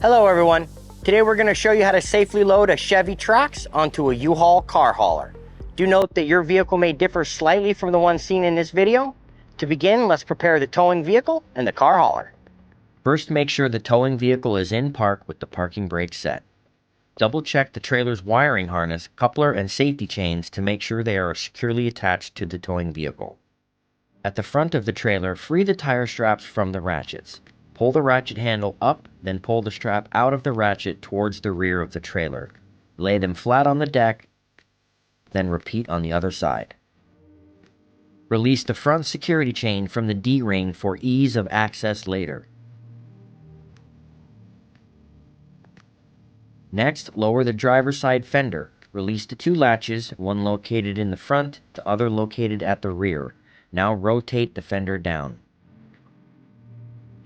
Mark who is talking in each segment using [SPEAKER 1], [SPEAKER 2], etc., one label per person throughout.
[SPEAKER 1] Hello everyone. Today we're going to show you how to safely load a Chevy Trax onto a U-Haul car hauler. Do note that your vehicle may differ slightly from the one seen in this video. To begin, let's prepare the towing vehicle and the car hauler. First, make sure the towing vehicle is in park with the parking brake set. Double check the trailer's wiring harness, coupler, and safety chains to make sure they are securely attached to the towing vehicle. At the front of the trailer, free the tire straps from the ratchets. Pull the ratchet handle up, then pull the strap out of the ratchet towards the rear of the trailer. Lay them flat on the deck, then repeat on the other side. Release the front security chain from the D-ring for ease of access later. Next, lower the driver's side fender. Release the two latches, one located in the front, the other located at the rear. Now rotate the fender down.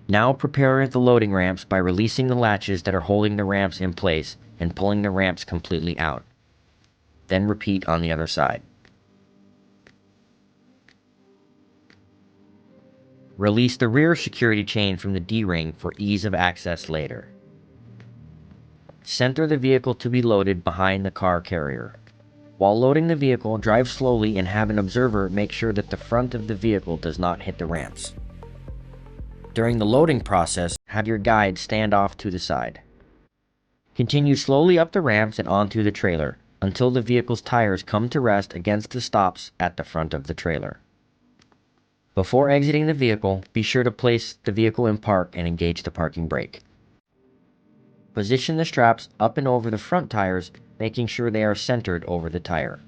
[SPEAKER 1] Now prepare the loading ramps by releasing the latches that are holding the ramps in place and pulling the ramps completely out. Then repeat on the other side. Release the rear security chain from the D-ring for ease of access later. Center the vehicle to be loaded behind the car carrier. While loading the vehicle, drive slowly and have an observer make sure that the front of the vehicle does not hit the ramps. During the loading process, have your guide stand off to the side. Continue slowly up the ramps and onto the trailer until the vehicle's tires come to rest against the stops at the front of the trailer. Before exiting the vehicle, be sure to place the vehicle in park and engage the parking brake. Position the straps up and over the front tires, making sure they are centered over the tire.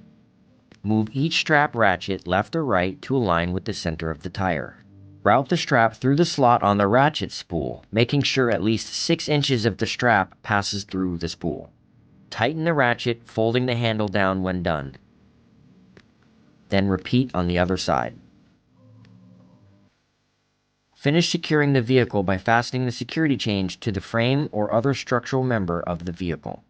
[SPEAKER 1] Move each strap ratchet left or right to align with the center of the tire. Route the strap through the slot on the ratchet spool, making sure at least 6 inches of the strap passes through the spool. Tighten the ratchet, folding the handle down when done. Then repeat on the other side. Finish securing the vehicle by fastening the security chain to the frame or other structural member of the vehicle.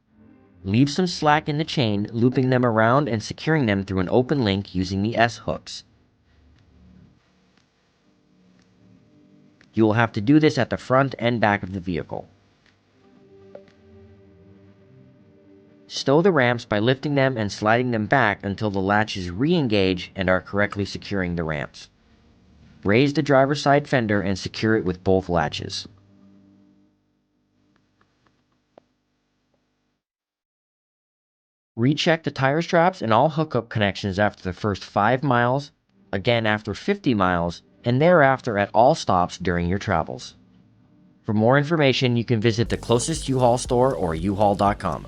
[SPEAKER 1] Leave some slack in the chain, looping them around and securing them through an open link using the S-hooks. You will have to do this at the front and back of the vehicle. Stow the ramps by lifting them and sliding them back until the latches re-engage and are correctly securing the ramps. Raise the driver's side fender and secure it with both latches. Recheck the tire straps and all hookup connections after the first 5 miles, again after 50 miles, and thereafter at all stops during your travels. For more information, you can visit the closest U-Haul store or uhaul.com.